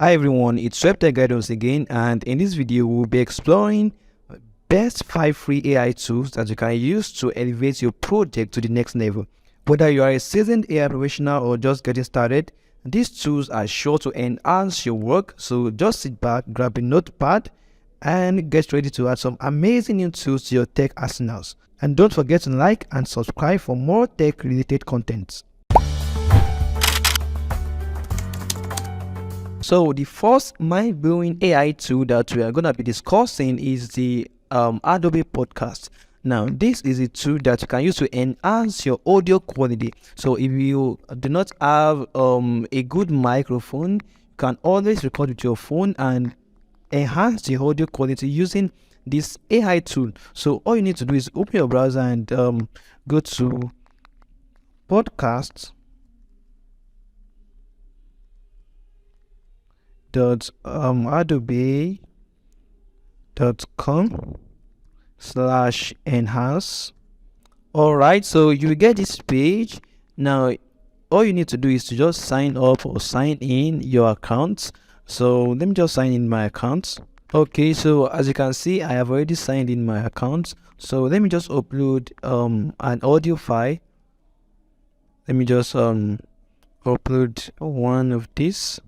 Hi everyone, it's Webtech Guidance again, and in this video we'll be exploring best 5 free AI tools that you can use to elevate your project to the next level. Whether you are a seasoned AI professional or just getting started, these tools are sure to enhance your work, so just sit back, grab a notepad, and get ready to add some amazing new tools to your tech arsenals. And don't forget to like and subscribe for more tech related content. So the first mind-blowing AI tool that we are going to be discussing is the Adobe Podcast. Now, this is a tool that you can use to enhance your audio quality. So if you do not have a good microphone, you can always record with your phone and enhance the audio quality using this AI tool. So all you need to do is open your browser and go to podcasts. adobe.com/enhance. All right, so you will get this page. Now all you need to do is to just sign up or sign in your account. So let me just sign in my account. Okay, so as you can see, I have already signed in my account. So let me just upload an audio file. Let me just upload one of these.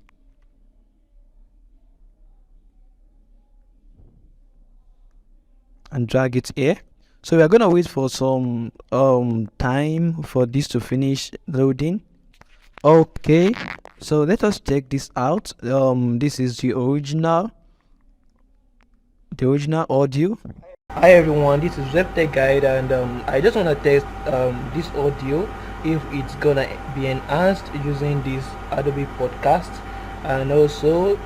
And drag it here. So we are gonna wait for some time for this to finish loading. Okay, so let us check this out. This is the original audio. Hi everyone, this is Webtech Guide, and I just want to test this audio if it's gonna be enhanced using this Adobe Podcast. And also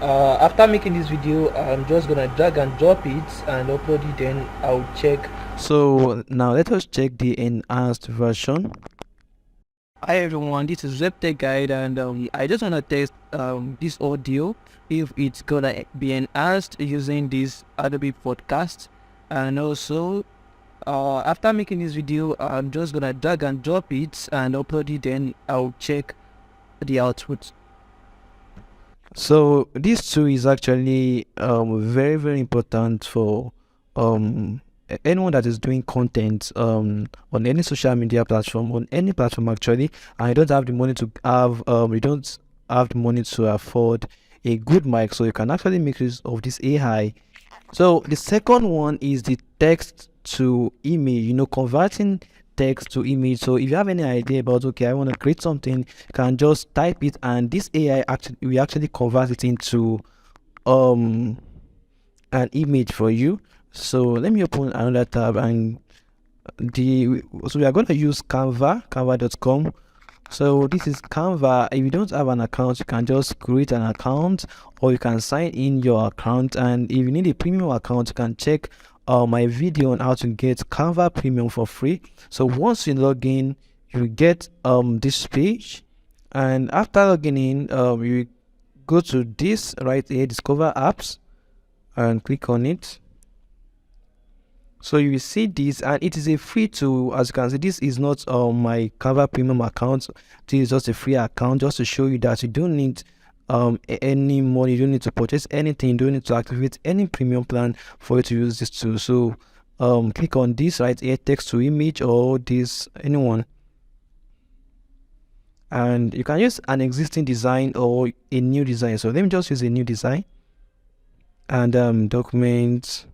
after making this video, I'm just gonna drag and drop it and upload it, then I'll check. So now let us check the enhanced version. Hi everyone, this is Webtech Guide, and I just wanna test this audio if it's gonna be enhanced using this Adobe Podcast. And also after making this video, I'm just gonna drag and drop it and upload it, then I'll check the output. So this tool is actually very important for anyone that is doing content on any social media platform, on any platform actually, and you don't have the money to have afford a good mic, so you can actually make use of this AI. So the second one is the text to image, converting text to image. So if you have any idea about, okay, I want to create something, you can just type it, and this AI will actually convert it into an image for you. So let me open another tab, and so we are going to use canva.com. So this is Canva. If you don't have an account, you can just create an account, or you can sign in your account. And if you need a premium account, you can check my video on how to get Canva Premium for free. So once you log in, you get this page, and after logging in, you go to this right here, discover apps, and click on it. So you will see this, and it is a free tool. As you can see, this is not my Canva Premium account. This is just a free account, just to show you that you don't need any money, you don't need to purchase anything, you don't need to activate any premium plan for you to use this tool. So click on this right here, text to image, or this anyone, and you can use an existing design or a new design. So let me just use a new design, and documents.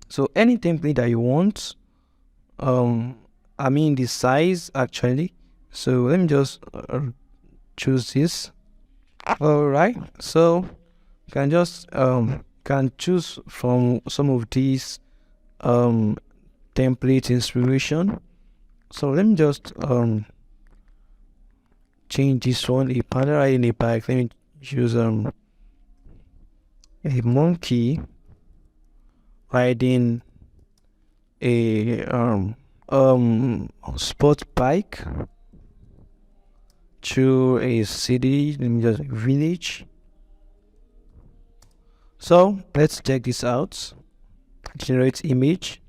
So any template that you want, I mean the size actually. So let me just choose this. All right, so you can just can choose from some of these template inspiration. So let me just change this one, a panda riding a bike. Let me choose a monkey riding a sport bike to a city, let me just village. So let's check this out. Generate image.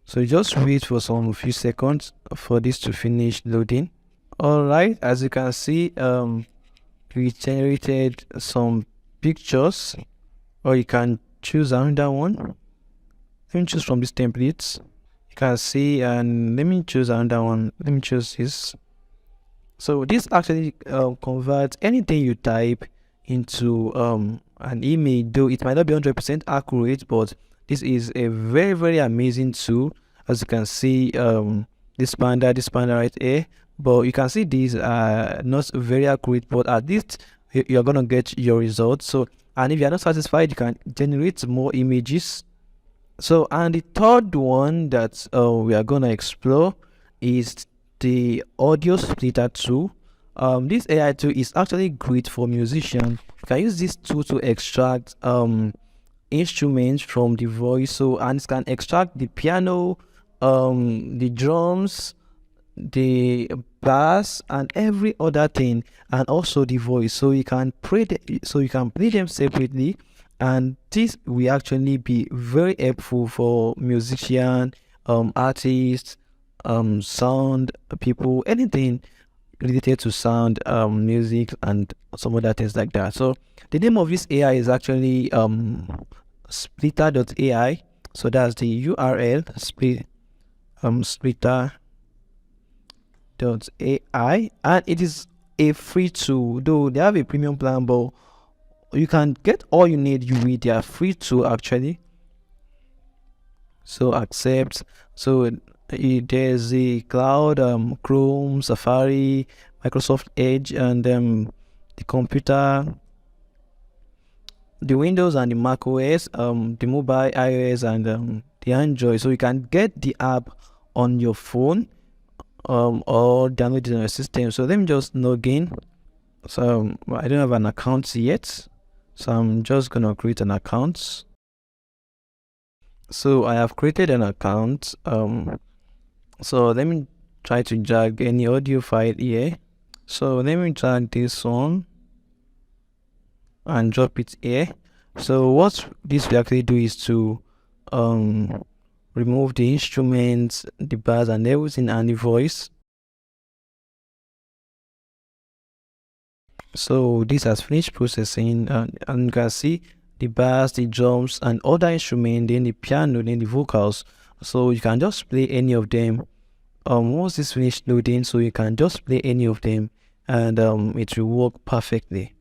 So just wait for some few seconds for this to finish loading. All right, as you can see, we generated some pictures, or you can choose another one. Let me choose from these templates. You can see, and let me choose another one. Let me choose this. So this actually converts anything you type into an image, though it might not be 100% accurate, but this is a very, very amazing tool. As you can see, this panda right here, but you can see these are not very accurate, but at least you're gonna get your results. So, and if you're not satisfied, you can generate more images. So, and the third one that we are gonna explore is the audio splitter tool. This AI tool is actually great for musicians. You can use this tool to extract instruments from the voice. So, and it can extract the piano, the drums, the bass, and every other thing, and also the voice. So you can play them separately, and this will actually be very helpful for musician, artists, sound people, anything related to sound, music, and some other things like that. So the name of this AI is actually splitter.ai. So that's the URL, splitter.ai, and it is a free tool, though they have a premium plan, but you can get all you need with their free tool actually. So accept. So there's the cloud, Chrome, Safari, Microsoft Edge, and the computer, the Windows and the Mac OS, the mobile iOS, and the Android. So you can get the app on your phone, or download it on your system. So let me just log in. So I don't have an account yet, so I'm just gonna create an account. So I have created an account. So let me try to drag any audio file here. So let me drag this one and drop it here. So what this will actually do is to remove the instruments, the bass, and everything, and the voice. So this has finished processing, and you can see the bass, the drums, and other instruments, then the piano, then the vocals. So you can just play any of them. Once this finished loading, so you can just play any of them, and it will work perfectly.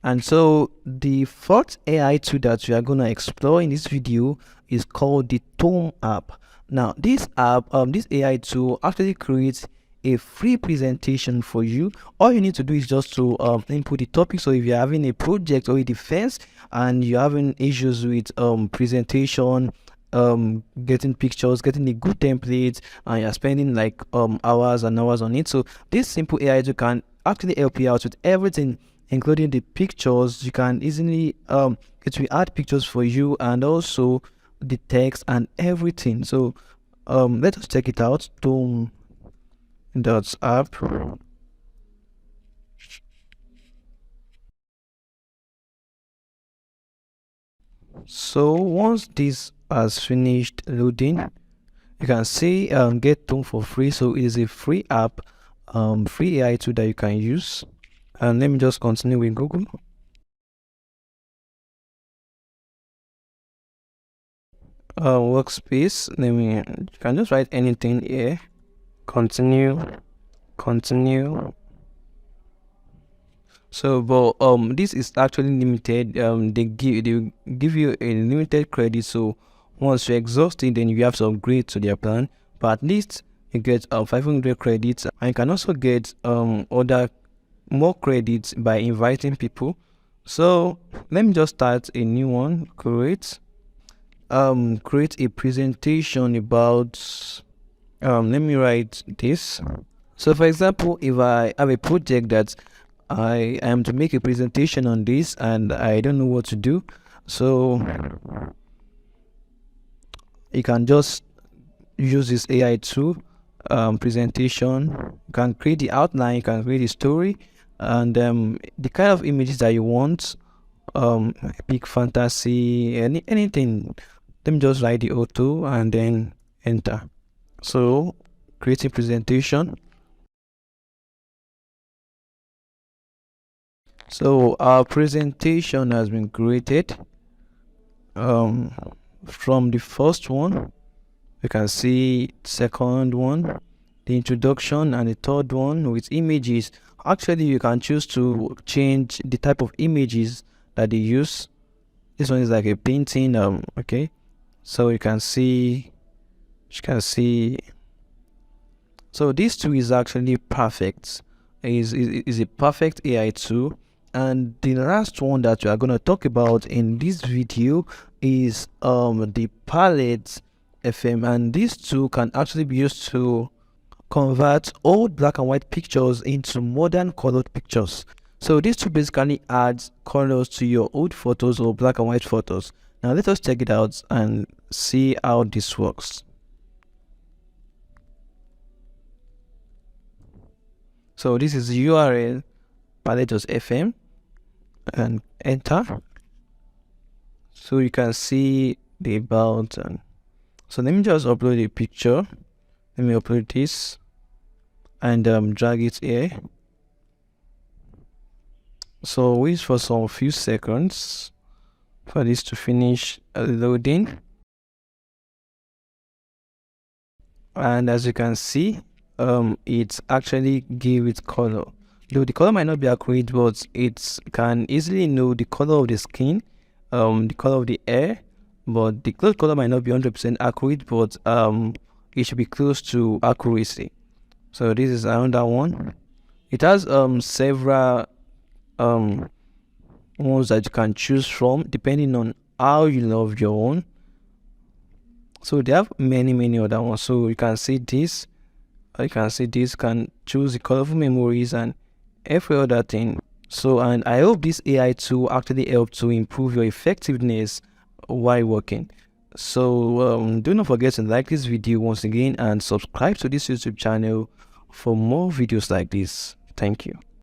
And so the fourth AI tool that we are going to explore in this video is called the Tone app. Now this app, this AI tool actually creates a free presentation for you. All you need to do is just to input the topic. So if you're having a project or a defense and you're having issues with presentation, getting pictures, getting a good template, and you're spending like hours and hours on it, so this simple AI tool can actually help you out with everything, including the pictures. You can easily it will add pictures for you, and also the text and everything. So let us check it out. App. So once this has finished loading, you can see get Tone for free. So it is a free app, free AI tool that you can use. And let me just continue with Google. Workspace. You can just write anything here. Continue. So but this is actually limited. They give you a limited credit, so once you exhaust it, then you have to upgrade to their plan, but at least you get 500 credits, and you can also get other more credits by inviting people. So let me just start a new one. Create a presentation about let me write this. So for example, if I have a project that I am to make a presentation on this and I don't know what to do, so you can just use this AI tool, presentation. You can create the outline, you can create the story, and the kind of images that you want, big fantasy, anything. Let me just write the auto and then enter. So creating presentation. So our presentation has been created. From the first one, you can see second one, the introduction, and the third one with images. Actually, you can choose to change the type of images that they use. This one is like a painting. Okay, so you can see. So this tool is actually perfect. Is a perfect AI tool. And the last one that we are going to talk about in this video is the palette FM, and this tool can actually be used to convert old black and white pictures into modern colored pictures. So this tool basically adds colors to your old photos or black and white photos. Now let us check it out and see how this works. So this is the URL palette.fm and enter. So you can see the about. And so let me just upload a picture. Let me upload this and drag it here. So wait for some few seconds for this to finish loading. And as you can see, it actually gave it color. Though the color might not be accurate, but it can easily know the color of the skin, the color of the hair, but the color might not be 100% accurate, but it should be close to accuracy. So this is another one. It has several ones that you can choose from depending on how you love your own. So they have many other ones. So you can see this. You can see this, can choose the colorful memories and every other thing. So, and I hope this AI tool actually help to improve your effectiveness while working. So do not forget to like this video once again and subscribe to this YouTube channel for more videos like this. Thank you.